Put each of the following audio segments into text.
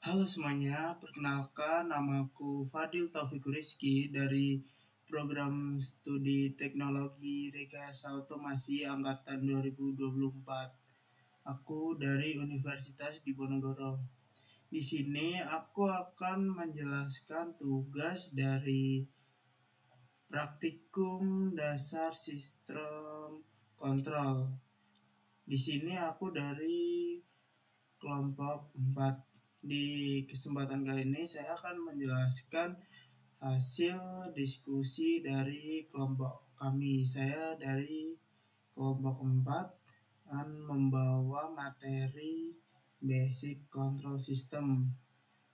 Halo semuanya, perkenalkan namaku Fadil Taufik Rizky dari program studi teknologi rekayasa otomasi angkatan 2024. Aku dari Universitas Diponegoro. Di sini aku akan menjelaskan tugas dari praktikum dasar sistem kontrol. Di sini aku dari kelompok 4. Di kesempatan kali ini saya akan menjelaskan hasil diskusi dari kelompok kami. Saya dari kelompok 4 akan membawa materi basic control system.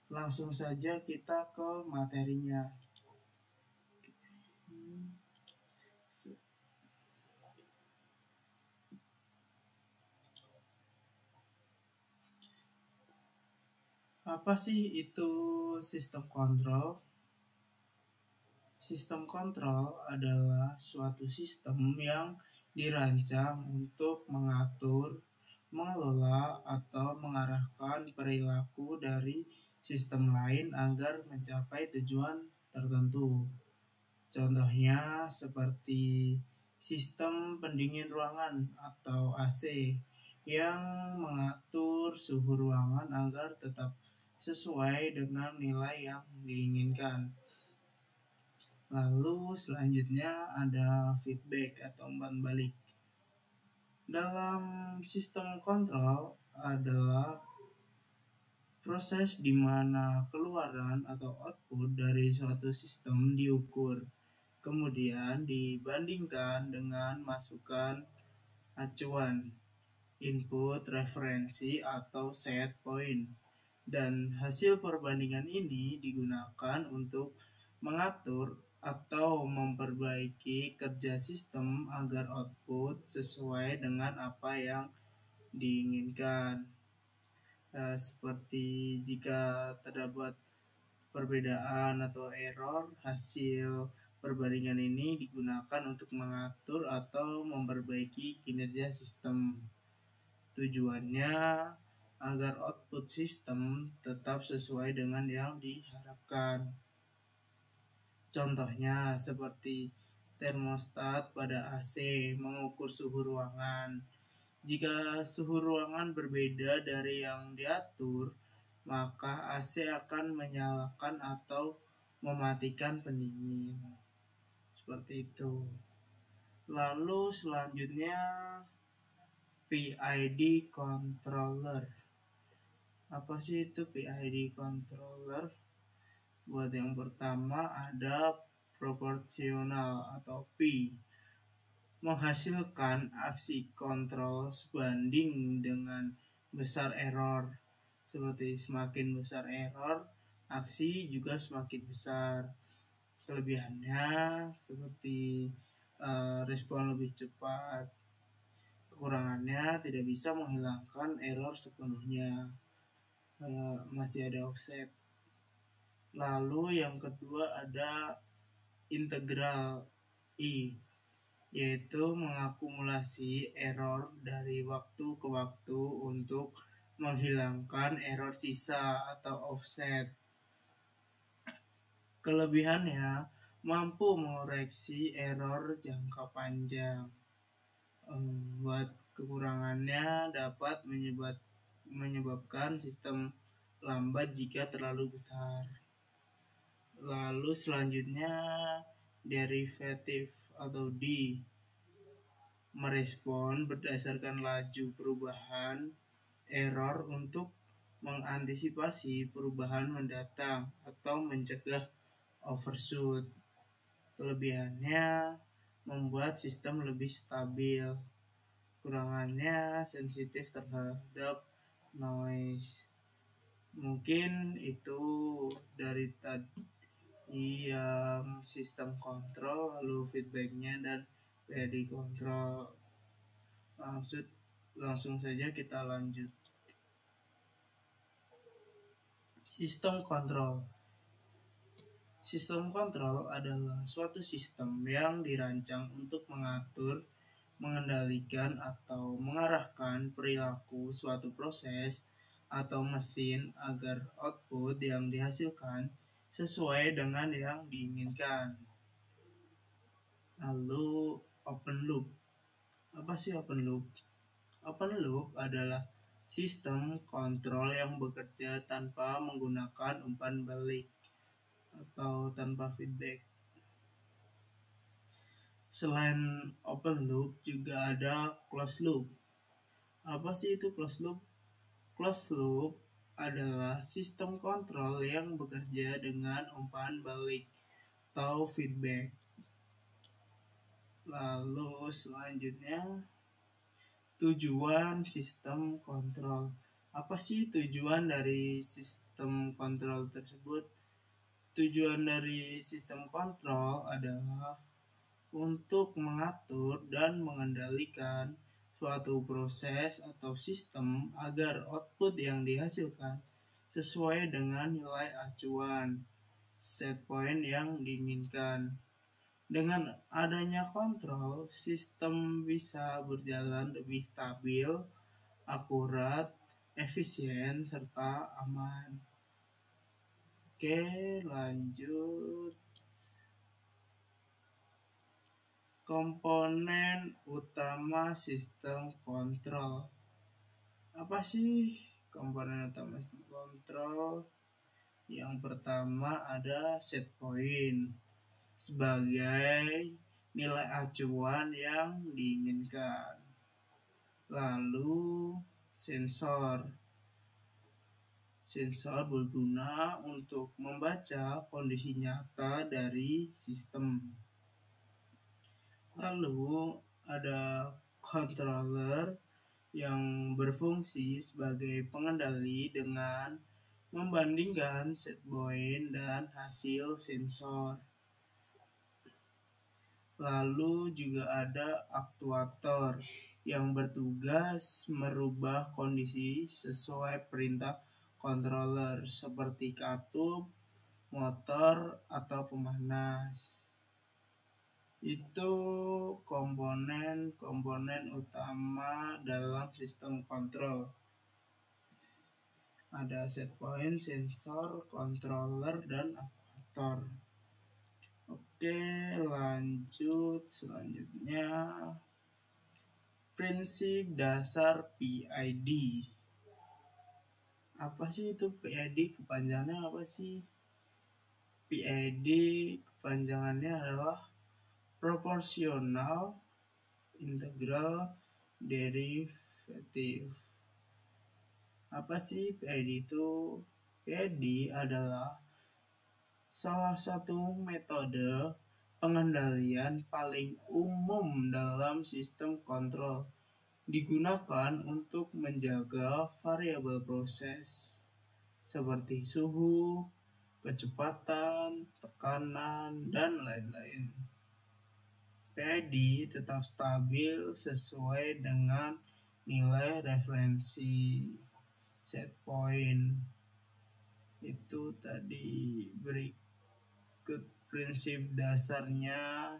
Langsung saja kita ke materinya. Apa sih itu sistem kontrol? Sistem kontrol adalah suatu sistem yang dirancang untuk mengatur, mengelola, atau mengarahkan perilaku dari sistem lain agar mencapai tujuan tertentu. Contohnya seperti sistem pendingin ruangan atau AC yang mengatur suhu ruangan agar tetap sesuai dengan nilai yang diinginkan. Lalu selanjutnya ada feedback atau umpan balik. Dalam sistem kontrol adalah proses di mana keluaran atau output dari suatu sistem diukur, kemudian dibandingkan dengan masukan acuan, input, referensi, atau set point. Dan hasil perbandingan ini digunakan untuk mengatur atau memperbaiki kerja sistem agar output sesuai dengan apa yang diinginkan. Seperti jika terdapat perbedaan atau error, hasil perbandingan ini digunakan untuk mengatur atau memperbaiki kinerja sistem. Tujuannya agar output sistem tetap sesuai dengan yang diharapkan. Contohnya seperti termostat pada AC mengukur suhu ruangan. Jika suhu ruangan berbeda dari yang diatur, maka AC akan menyalakan atau mematikan pendingin. Seperti itu. Lalu selanjutnya PID controller. Apa sih itu PID controller? Buat yang pertama ada proporsional atau P, menghasilkan aksi kontrol sebanding dengan besar error. Seperti semakin besar error, aksi juga semakin besar. Kelebihannya seperti respon lebih cepat. Kekurangannya tidak bisa menghilangkan error sepenuhnya. Masih ada offset. Lalu yang kedua ada integral I, yaitu mengakumulasi error dari waktu ke waktu untuk menghilangkan error sisa atau offset. Kelebihannya mampu mengoreksi error jangka panjang. Buat kekurangannya dapat menyebabkan sistem lambat jika terlalu besar. Lalu selanjutnya derivatif atau D, merespon berdasarkan laju perubahan error untuk mengantisipasi perubahan mendatang atau mencegah overshoot. Kelebihannya membuat sistem lebih stabil. Kurangannya sensitif terhadap noise. Mungkin itu dari tadi yang sistem kontrol, lalu feedbacknya dan PID kontrol. Langsung saja kita lanjut. Sistem kontrol. Sistem kontrol adalah suatu sistem yang dirancang untuk mengatur, mengendalikan, atau mengarahkan perilaku suatu proses atau mesin agar output yang dihasilkan sesuai dengan yang diinginkan. Lalu open loop. Apa sih open loop? Open loop adalah sistem kontrol yang bekerja tanpa menggunakan umpan balik atau tanpa feedback. Selain open loop juga ada closed loop. Apa sih itu closed loop? Closed loop adalah sistem kontrol yang bekerja dengan umpan balik atau feedback. Lalu selanjutnya tujuan sistem kontrol. Apa sih tujuan dari sistem kontrol tersebut? Tujuan dari sistem kontrol adalah untuk mengatur dan mengendalikan suatu proses atau sistem agar output yang dihasilkan sesuai dengan nilai acuan set point yang diinginkan. Dengan adanya kontrol, sistem bisa berjalan lebih stabil, akurat, efisien, serta aman. Oke, lanjut. Komponen utama sistem kontrol. Apa sih komponen utama sistem kontrol? Yang pertama ada set point sebagai nilai acuan yang diinginkan. Lalu sensor. Sensor berguna untuk membaca kondisi nyata dari sistem. Lalu ada controller yang berfungsi sebagai pengendali dengan membandingkan set point dan hasil sensor. Lalu juga ada aktuator yang bertugas merubah kondisi sesuai perintah controller seperti katup, motor, atau pemanas. Itu komponen utama dalam sistem kontrol. Ada set point, sensor, controller, dan aktuator. Oke, lanjut selanjutnya. Prinsip dasar PID. Apa sih itu PID? Kepanjangannya apa sih? PID kepanjangannya adalah proporsional integral derivative. Apa sih PID itu? PID adalah salah satu metode pengendalian paling umum dalam sistem kontrol, digunakan untuk menjaga variabel proses seperti suhu, kecepatan, tekanan, dan lain-lain. PID tetap stabil sesuai dengan nilai referensi set point. Itu tadi berikut prinsip dasarnya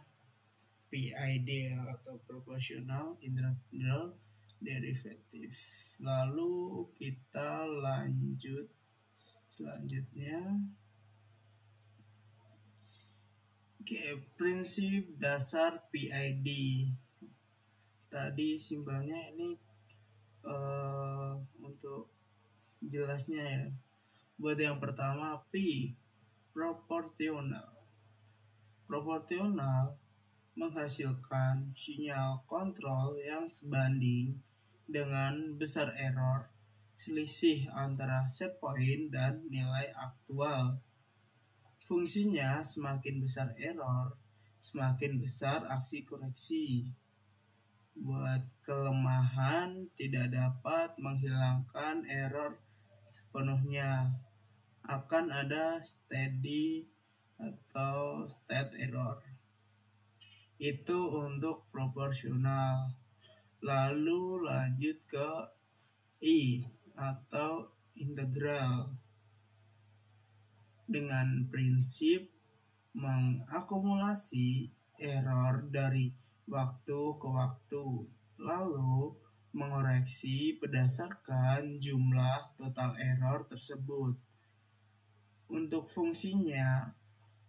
PID atau proportional integral derivative. Lalu kita lanjut selanjutnya. Oke, prinsip dasar PID. Tadi simbolnya ini untuk jelasnya ya. Buat yang pertama P, proporsional. Proporsional menghasilkan sinyal kontrol yang sebanding dengan besar error selisih antara set point dan nilai aktual. Fungsinya semakin besar error, semakin besar aksi koreksi. Buat kelemahan tidak dapat menghilangkan error sepenuhnya. Akan ada steady atau state error. Itu untuk proporsional. Lalu lanjut ke I atau integral. Dengan prinsip mengakumulasi error dari waktu ke waktu, lalu mengoreksi berdasarkan jumlah total error tersebut. Untuk fungsinya,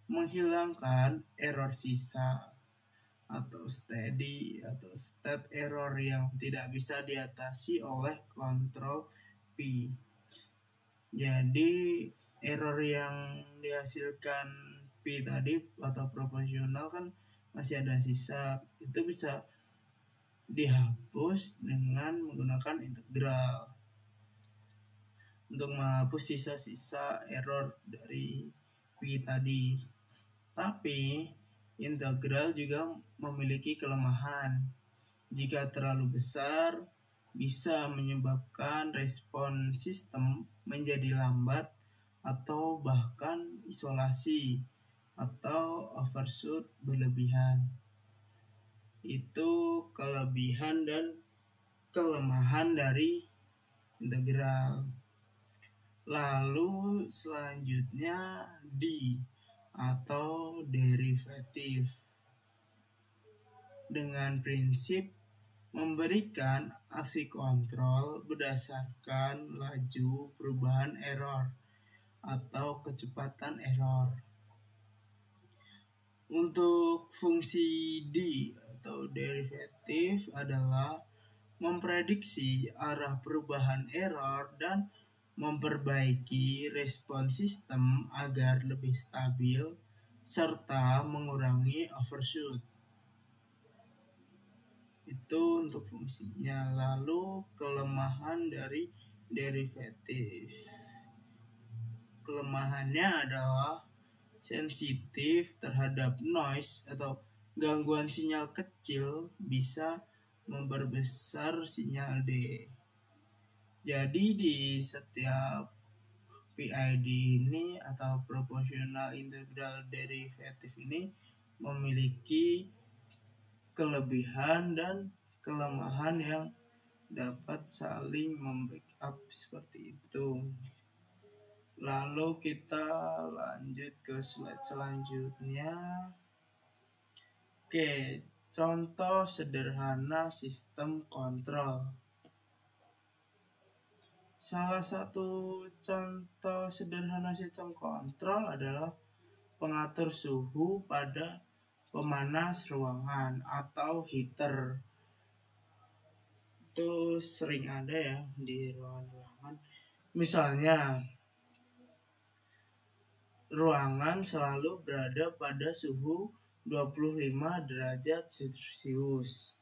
menghilangkan error sisa atau steady atau state error yang tidak bisa diatasi oleh kontrol P. Jadi error yang dihasilkan P tadi atau proporsional kan masih ada sisa, itu bisa dihapus dengan menggunakan integral untuk menghapus sisa-sisa error dari P tadi. Tapi integral juga memiliki kelemahan. Jika terlalu besar, bisa menyebabkan respon sistem menjadi lambat atau bahkan isolasi atau overshoot berlebihan. Itu kelebihan dan kelemahan dari integral. Lalu selanjutnya D atau derivatif. Dengan prinsip memberikan aksi kontrol berdasarkan laju perubahan error atau kecepatan error. Untuk fungsi D atau derivatif adalah memprediksi arah perubahan error dan memperbaiki respon sistem agar lebih stabil serta mengurangi overshoot. Itu untuk fungsinya. Lalu kelemahan dari derivatif. Kelemahannya adalah sensitif terhadap noise atau gangguan sinyal kecil, bisa memperbesar sinyal D. Jadi di setiap PID ini atau proportional integral derivative ini memiliki kelebihan dan kelemahan yang dapat saling membackup seperti itu. Lalu kita lanjut ke slide selanjutnya. Oke, contoh sederhana sistem kontrol. Salah satu contoh sederhana sistem kontrol adalah pengatur suhu pada pemanas ruangan atau heater. Itu sering ada ya di ruangan-ruangan. Misalnya, ruangan selalu berada pada suhu 25 derajat Celcius.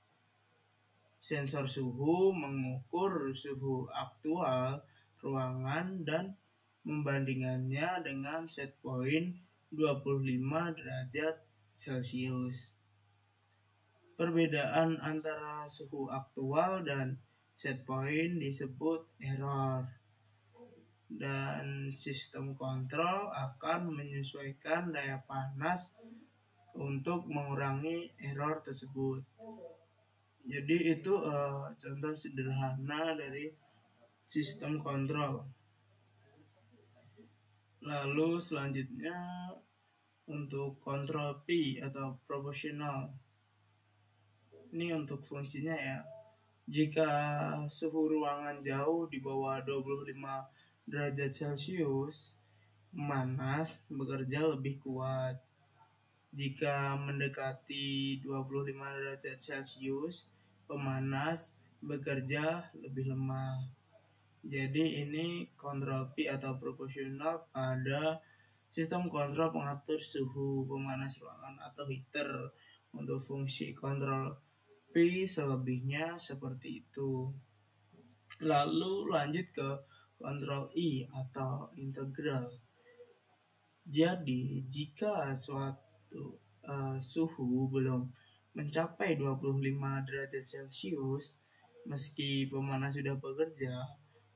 Sensor suhu mengukur suhu aktual ruangan dan membandingkannya dengan set point 25 derajat Celcius. Perbedaan antara suhu aktual dan set point disebut error. Dan sistem kontrol akan menyesuaikan daya panas untuk mengurangi error tersebut. Jadi itu contoh sederhana dari sistem kontrol. Lalu selanjutnya untuk kontrol P atau proporsional. Ini untuk fungsinya ya. Jika suhu ruangan jauh di bawah 25 derajat Celcius, pemanas bekerja lebih kuat. Jika mendekati 25 derajat Celcius, pemanas bekerja lebih lemah. Jadi ini kontrol P atau proporsional pada sistem kontrol pengatur suhu pemanas ruangan atau heater. Untuk fungsi kontrol P selebihnya seperti itu. Lalu lanjut ke kontrol I atau integral. Jadi jika suatu suhu belum mencapai 25 derajat Celcius, meski pemanas sudah bekerja,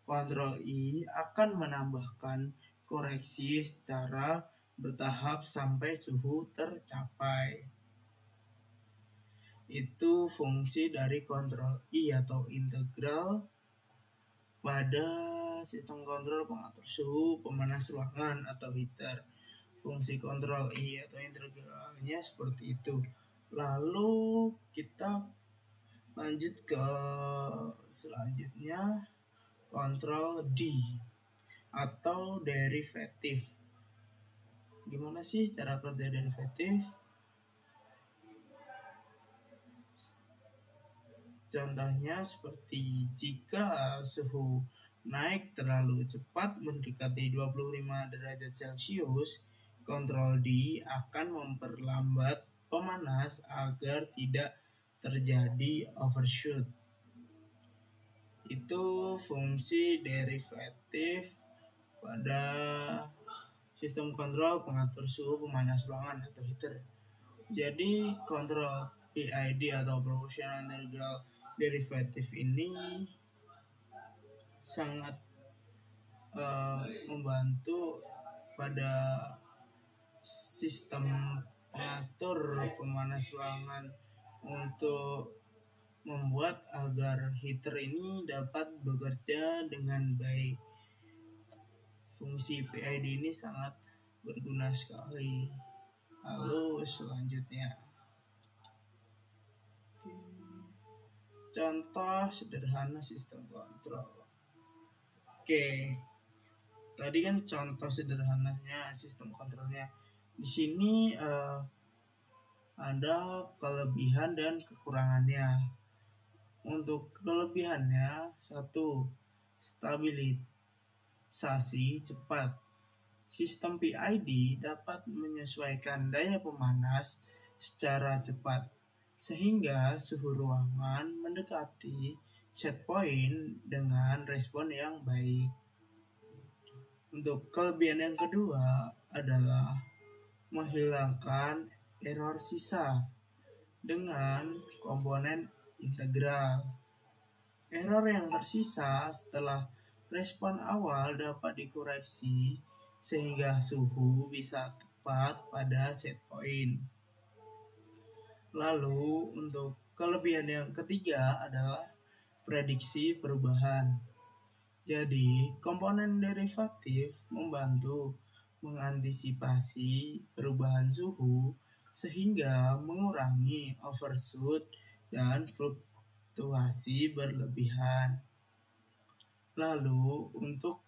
kontrol I akan menambahkan koreksi secara bertahap sampai suhu tercapai. Itu fungsi dari kontrol I atau integral pada sistem kontrol pengatur suhu pemanas ruangan atau heater. Fungsi kontrol I atau integralnya seperti itu. Lalu kita Lanjut ke selanjutnya, kontrol D atau derivatif. Gimana sih cara kerja derivatif? Contohnya seperti jika suhu naik terlalu cepat mendekati 25 derajat Celcius, kontrol D akan memperlambat pemanas agar tidak terjadi overshoot. Itu fungsi derivatif pada sistem kontrol pengatur suhu pemanas ruangan atau heater. Jadi kontrol PID atau proportional integral derivatif ini sangat membantu pada sistem pengatur pemanas ruangan untuk membuat agar heater ini dapat bekerja dengan baik. Fungsi PID ini sangat berguna sekali. Lalu selanjutnya, contoh sederhana sistem kontrol. Tadi kan contoh sederhananya sistem kontrolnya. Di sini ada kelebihan dan kekurangannya. Untuk kelebihannya, 1. Stabilisasi cepat. Sistem PID dapat menyesuaikan daya pemanas secara cepat, sehingga suhu ruangan mendekati set point dengan respon yang baik. Untuk kelebihan yang kedua adalah menghilangkan error sisa dengan komponen integral. Error yang tersisa setelah respon awal dapat dikoreksi sehingga suhu bisa tepat pada set point. Lalu untuk kelebihan yang ketiga adalah prediksi perubahan. Jadi komponen derivatif membantu mengantisipasi perubahan suhu sehingga mengurangi overshoot dan fluktuasi berlebihan. Lalu untuk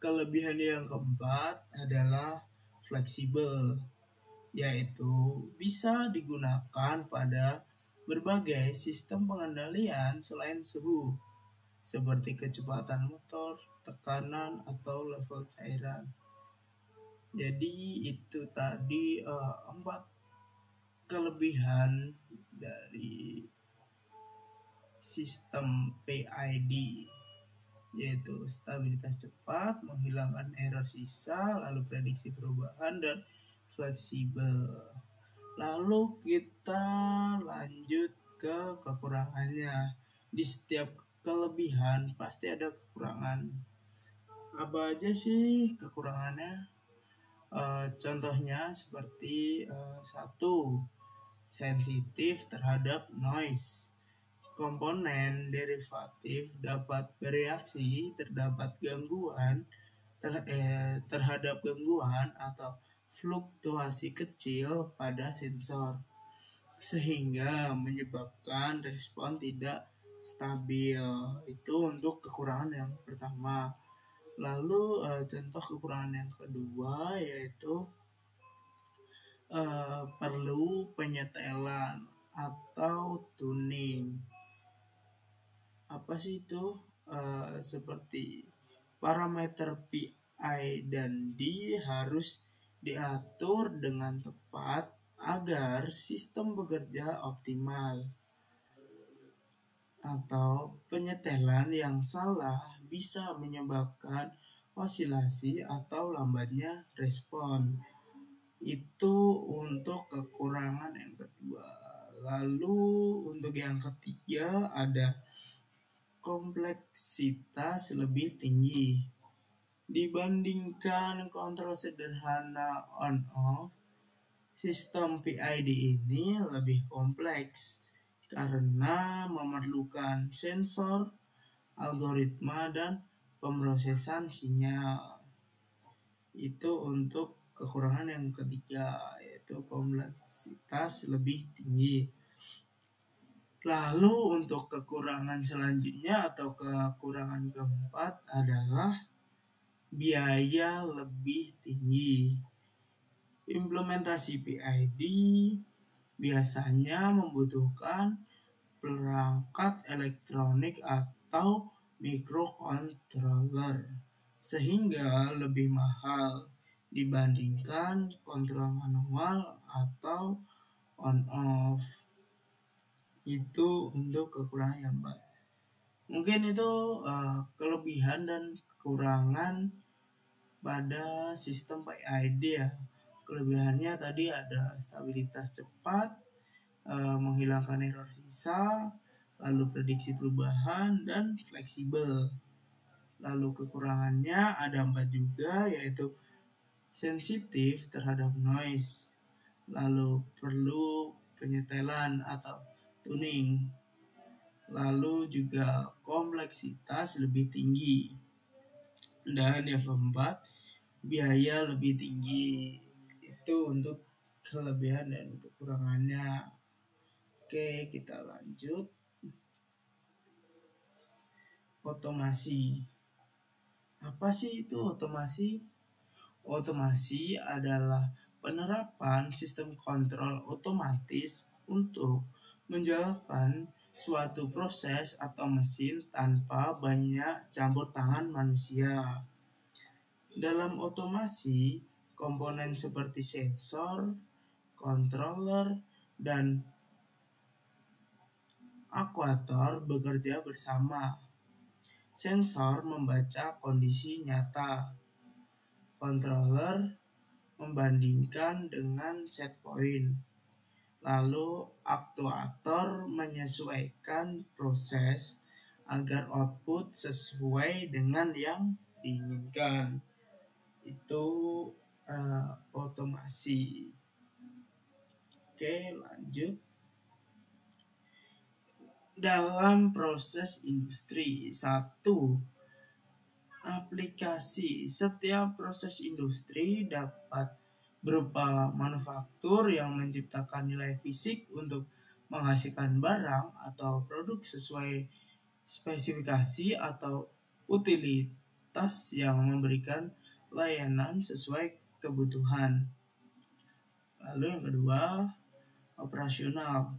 kelebihan yang keempat adalah fleksibel, yaitu bisa digunakan pada berbagai sistem pengendalian selain suhu, seperti kecepatan motor, tekanan, atau level cairan. Jadi itu tadi 4 kelebihan dari sistem PID, yaitu stabilitas cepat, menghilangkan error sisa, lalu prediksi perubahan, dan fleksibel. Lalu kita lanjut ke kekurangannya. Di setiap kelebihan pasti ada kekurangan. Apa aja sih kekurangannya? Contohnya seperti 1. Sensitif terhadap noise. Komponen derivatif dapat bereaksi terhadap gangguan atau fluktuasi kecil pada sensor, sehingga menyebabkan respon tidak stabil. Itu untuk kekurangan yang pertama. Lalu contoh kekurangan yang kedua yaitu perlu penyetelan atau tuning. Apa sih itu? Seperti parameter PI dan D harus diatur dengan tepat agar sistem bekerja optimal. Atau penyetelan yang salah bisa menyebabkan osilasi atau lambatnya respon. Itu untuk kekurangan yang kedua. Lalu untuk yang ketiga ada kompleksitas lebih tinggi. Dibandingkan kontrol sederhana on-off, sistem PID ini lebih kompleks karena memerlukan sensor, algoritma, dan pemrosesan sinyal. Itu untuk kekurangan yang ketiga, yaitu kompleksitas lebih tinggi. Lalu untuk kekurangan selanjutnya atau kekurangan keempat adalah biaya lebih tinggi. Implementasi PID biasanya membutuhkan perangkat elektronik atau microcontroller sehingga lebih mahal dibandingkan kontrol manual atau on off. Itu untuk kekurangan yang baik. Mungkin itu kelebihan dan kekurangan pada sistem PID ya. Kelebihannya tadi ada stabilitas cepat, menghilangkan error sisa, lalu prediksi perubahan dan fleksibel. Lalu kekurangannya ada 4 juga, yaitu sensitif terhadap noise, lalu perlu penyetelan atau tuning, lalu juga kompleksitas lebih tinggi, dan yang keempat biaya lebih tinggi. Itu untuk kelebihan dan kekurangannya. Oke, kita lanjut. Otomasi. Apa sih itu otomasi? Otomasi adalah penerapan sistem kontrol otomatis untuk menjalankan suatu proses atau mesin tanpa banyak campur tangan manusia. Dalam otomasi, komponen seperti sensor, controller, dan aktuator bekerja bersama. Sensor membaca kondisi nyata. Controller membandingkan dengan set point. Lalu aktuator menyesuaikan proses agar output sesuai dengan yang diinginkan. Itu otomasi. Oke, lanjut. Dalam proses industri, satu, aplikasi. Setiap proses industri dapat berupa manufaktur yang menciptakan nilai fisik untuk menghasilkan barang atau produk sesuai spesifikasi atau utilitas yang memberikan layanan sesuai kebutuhan. Lalu yang kedua, operasional.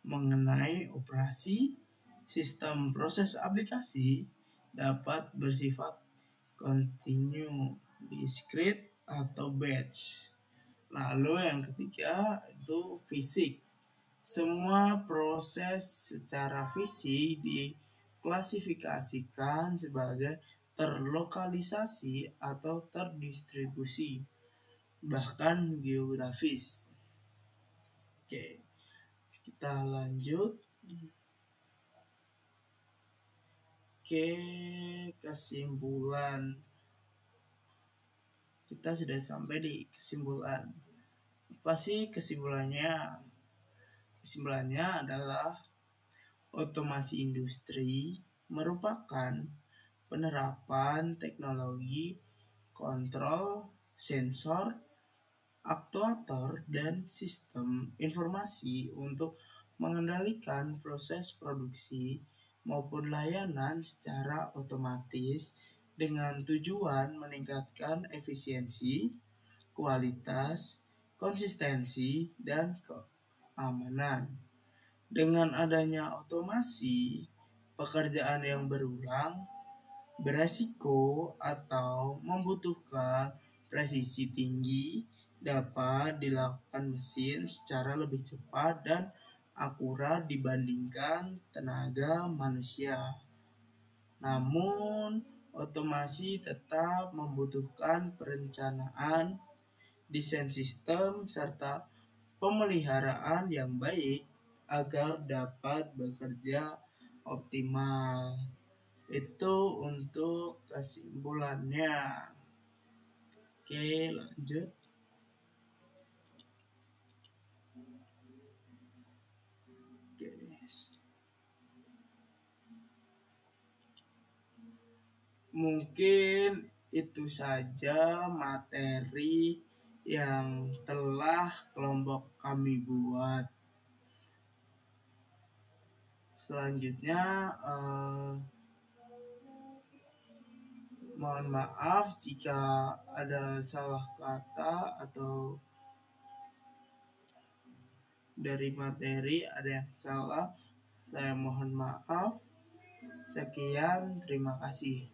Mengenai operasi, sistem proses aplikasi dapat bersifat continue, discrete, atau batch. Lalu yang ketiga itu fisik. Semua proses secara fisik diklasifikasikan sebagai terlokalisasi atau terdistribusi, bahkan geografis. Oke, kita lanjut. Oke, kesimpulan. Kita sudah sampai di kesimpulan. Apa sih kesimpulannya? Kesimpulannya adalah otomasi industri merupakan penerapan teknologi kontrol, sensor, aktuator, dan sistem informasi untuk mengendalikan proses produksi maupun layanan secara otomatis dengan tujuan meningkatkan efisiensi, kualitas, konsistensi, dan keamanan. Dengan adanya otomasi, pekerjaan yang berulang, beresiko, atau membutuhkan presisi tinggi dapat dilakukan mesin secara lebih cepat dan akurat dibandingkan tenaga manusia. Namun, otomasi tetap membutuhkan perencanaan, desain sistem, serta pemeliharaan yang baik agar dapat bekerja optimal. Itu untuk kesimpulannya. Oke, lanjut. Oke. Mungkin itu saja materi yang telah kelompok kami buat. Selanjutnya, mohon maaf jika ada salah kata atau dari materi ada yang salah. Saya mohon maaf. Sekian, terima kasih.